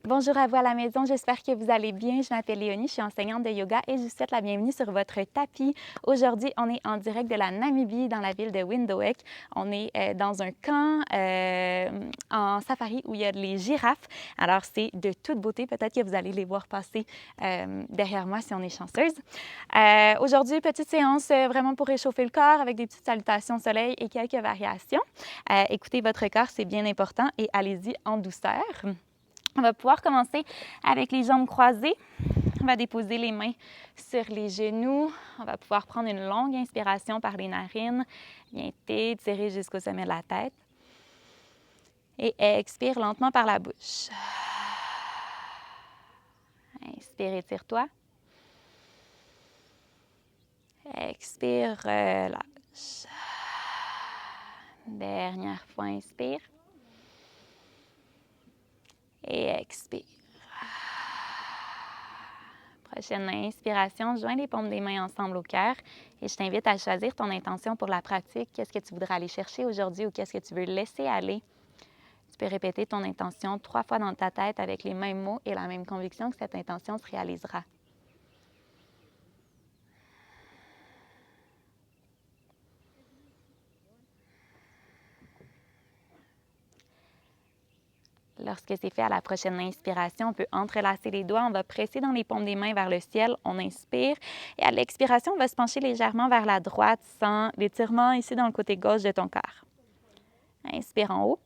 Bonjour à vous à la maison, j'espère que vous allez bien. Je m'appelle Léonie, je suis enseignante de yoga et je vous souhaite la bienvenue sur votre tapis. Aujourd'hui, on est en direct de la Namibie dans la ville de Windhoek. On est dans un camp en safari où il y a les girafes. Alors, c'est de toute beauté. Peut-être que vous allez les voir passer derrière moi si on est chanceuse. Aujourd'hui, petite séance vraiment pour réchauffer le corps avec des petites salutations au soleil et quelques variations. Écoutez votre corps, c'est bien important et allez-y en douceur. On va pouvoir commencer avec les jambes croisées. On va déposer les mains sur les genoux. On va pouvoir prendre une longue inspiration par les narines. Bien t'étirer jusqu'au sommet de la tête. Et expire lentement par la bouche. Inspire, étire-toi. Expire, relâche. Dernière fois, inspire. Et expire. Prochaine inspiration, joins les paumes des mains ensemble au cœur et je t'invite à choisir ton intention pour la pratique. Qu'est-ce que tu voudrais aller chercher aujourd'hui ou qu'est-ce que tu veux laisser aller? Tu peux répéter ton intention 3 fois dans ta tête avec les mêmes mots et la même conviction que cette intention se réalisera. Lorsque c'est fait à la prochaine inspiration, on peut entrelacer les doigts, on va presser dans les paumes des mains vers le ciel, on inspire. Et à l'expiration, on va se pencher légèrement vers la droite sans l'étirement ici dans le côté gauche de ton corps. Inspire en haut,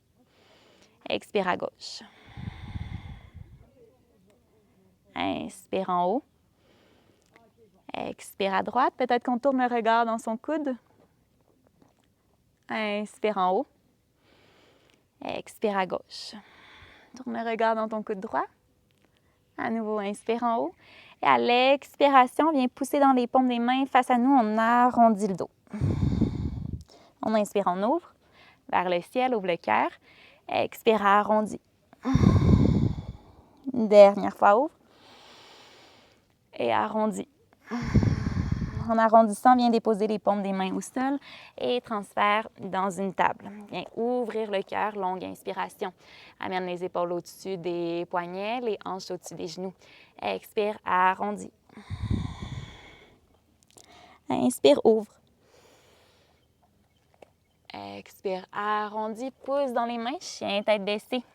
expire à gauche. Inspire en haut. Expire à droite. Peut-être qu'on tourne le regard dans son coude. Inspire en haut. Expire à gauche. Tourne le regard dans ton coude droit. À nouveau, inspire en haut. Et à l'expiration, viens pousser dans les paumes des mains face à nous. On arrondit le dos. On inspire, on ouvre. Vers le ciel, ouvre le cœur. Expire, arrondi. Dernière fois, ouvre. Et arrondi. En arrondissant, viens déposer les paumes des mains au sol et transfère dans une table. Viens ouvrir le cœur, longue inspiration. Amène les épaules au-dessus des poignets, les hanches au-dessus des genoux. Expire, arrondi. Inspire, ouvre. Expire, arrondi, pousse dans les mains, chien, tête baissée.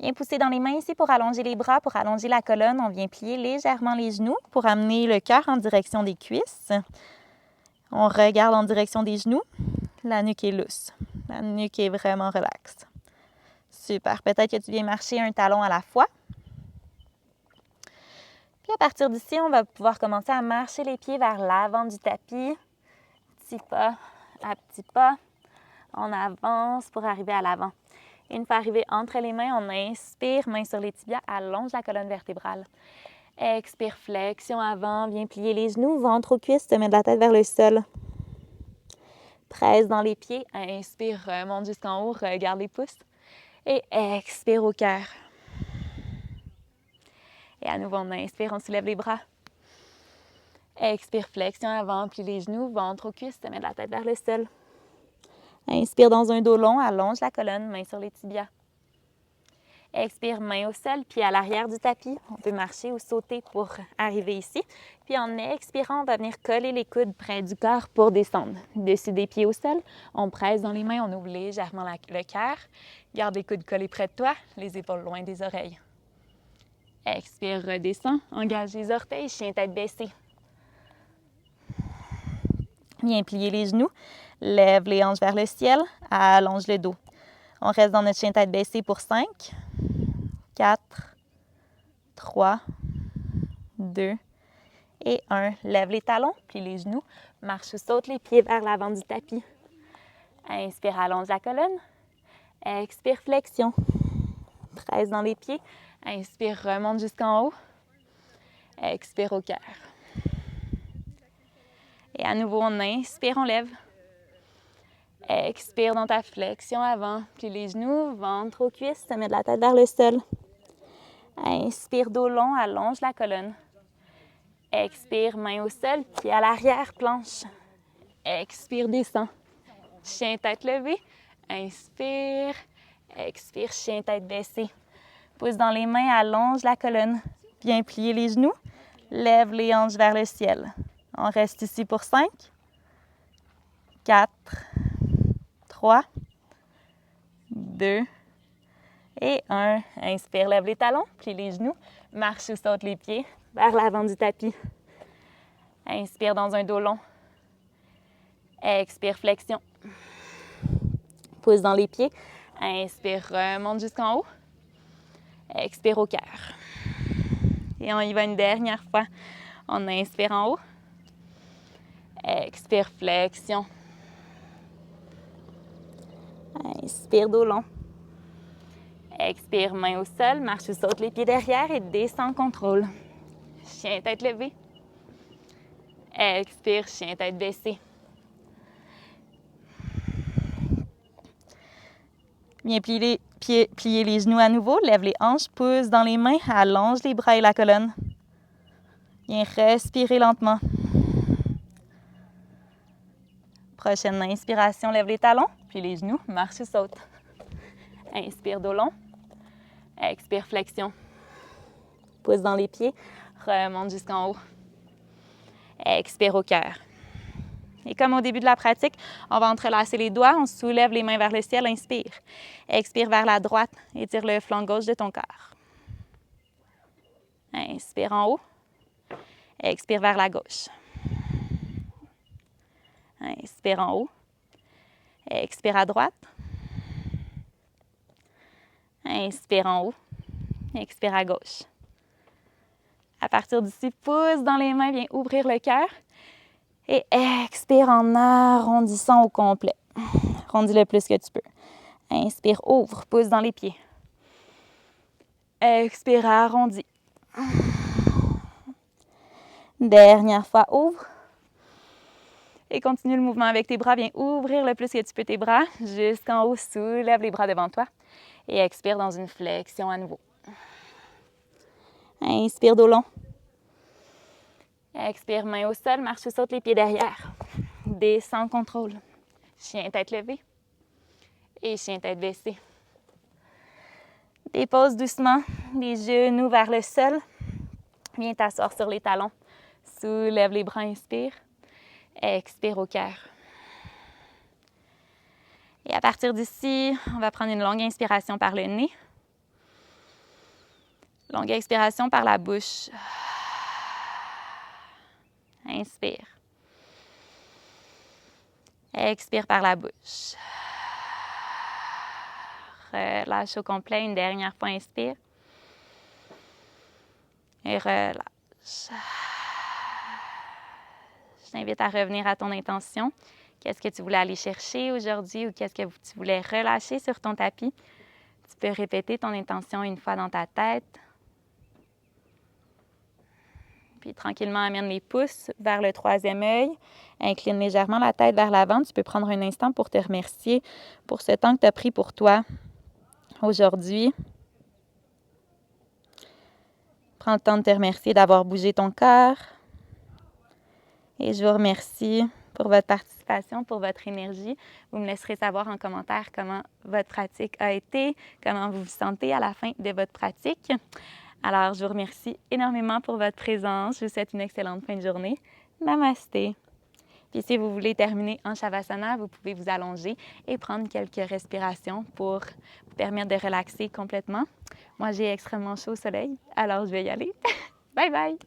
Viens pousser dans les mains ici pour allonger les bras, pour allonger la colonne. On vient plier légèrement les genoux pour amener le cœur en direction des cuisses. On regarde en direction des genoux. La nuque est lousse. La nuque est vraiment relaxe. Super. Peut-être que tu viens marcher un talon à la fois. Puis à partir d'ici, on va pouvoir commencer à marcher les pieds vers l'avant du tapis. Petit pas à petit pas. On avance pour arriver à l'avant. Une fois arrivé entre les mains, on inspire, main sur les tibias, allonge la colonne vertébrale. Expire, flexion avant, viens plier les genoux, ventre aux cuisses, te mets de la tête vers le sol. Presse dans les pieds, inspire, remonte jusqu'en haut, regarde les pouces. Et expire au cœur. Et à nouveau, on inspire, on soulève les bras. Expire, flexion avant, plie les genoux, ventre aux cuisses, te mets de la tête vers le sol. Inspire dans un dos long, allonge la colonne, main sur les tibias. Expire, main au sol, pied à l'arrière du tapis. On peut marcher ou sauter pour arriver ici. Puis en expirant, on va venir coller les coudes près du corps pour descendre. Dessus des pieds au sol, on presse dans les mains, on ouvre légèrement le cœur. Garde les coudes collés près de toi, les épaules loin des oreilles. Expire, redescend, engage les orteils, chien tête baissée. Viens plier les genoux, lève les hanches vers le ciel, allonge le dos. On reste dans notre chien tête baissée pour 5, 4, 3, 2 et 1. Lève les talons, plie les genoux, marche ou saute les pieds vers l'avant du tapis. Inspire, allonge la colonne. Expire, flexion. Presse dans les pieds. Inspire, remonte jusqu'en haut. Expire au cœur. Et à nouveau, on inspire, on lève. Expire dans ta flexion avant. Plie les genoux, ventre aux cuisses, te mets de la tête vers le sol. Inspire, dos long, allonge la colonne. Expire, main au sol, pied à l'arrière, planche. Expire, descend. Chien tête levée. Inspire. Expire, chien tête baissée. Pouce dans les mains, allonge la colonne. Bien plier les genoux. Lève les hanches vers le ciel. On reste ici pour 5, 4, 3, 2 et 1. Inspire, lève les talons, plie les genoux, marche ou saute les pieds vers l'avant du tapis. Inspire dans un dos long. Expire, flexion. Pouce dans les pieds. Inspire, remonte jusqu'en haut. Expire au cœur. Et on y va une dernière fois. On inspire en haut. Expire, flexion. Inspire, dos long. Expire, main au sol, marche ou saute les pieds derrière et descend, contrôle. Chien, tête levée. Expire, chien, tête baissée. Bien plier les genoux à nouveau, lève les hanches, pouce dans les mains, allonge les bras et la colonne. Bien respirer lentement. Prochaine inspiration, lève les talons, puis les genoux, marche ou saute. Inspire, dos long. Expire, flexion. Pouce dans les pieds, remonte jusqu'en haut. Expire au cœur. Et comme au début de la pratique, on va entrelacer les doigts, on soulève les mains vers le ciel, inspire. Expire vers la droite, étire le flanc gauche de ton corps. Inspire en haut. Expire vers la gauche. Inspire en haut. Expire à droite. Inspire en haut. Expire à gauche. À partir d'ici, pouce dans les mains, viens ouvrir le cœur. Et expire en arrondissant au complet. Arrondis le plus que tu peux. Inspire, ouvre, pouce dans les pieds. Expire, arrondis. Dernière fois, ouvre. Et continue le mouvement avec tes bras. Viens ouvrir le plus que tu peux tes bras. Jusqu'en haut, soulève les bras devant toi. Et expire dans une flexion à nouveau. Inspire, dos long. Expire, main au sol, marche ou saute les pieds derrière. Descends, contrôle. Chien, tête levée. Et chien, tête baissée. Dépose doucement les genoux vers le sol. Viens t'asseoir sur les talons. Soulève les bras, inspire. Expire au cœur. Et à partir d'ici, on va prendre une longue inspiration par le nez. Longue expiration par la bouche. Inspire. Expire par la bouche. Relâche au complet. Une dernière fois, inspire. Et relâche. Je t'invite à revenir à ton intention. Qu'est-ce que tu voulais aller chercher aujourd'hui ou qu'est-ce que tu voulais relâcher sur ton tapis? Tu peux répéter ton intention une fois dans ta tête. Puis tranquillement, amène les pouces vers le troisième œil. Incline légèrement la tête vers l'avant. Tu peux prendre un instant pour te remercier pour ce temps que tu as pris pour toi aujourd'hui. Prends le temps de te remercier d'avoir bougé ton corps. Et je vous remercie pour votre participation, pour votre énergie. Vous me laisserez savoir en commentaire comment votre pratique a été, comment vous vous sentez à la fin de votre pratique. Alors, je vous remercie énormément pour votre présence. Je vous souhaite une excellente fin de journée. Namasté. Puis si vous voulez terminer en Shavasana, vous pouvez vous allonger et prendre quelques respirations pour vous permettre de relaxer complètement. Moi, j'ai extrêmement chaud au soleil, alors je vais y aller. Bye bye!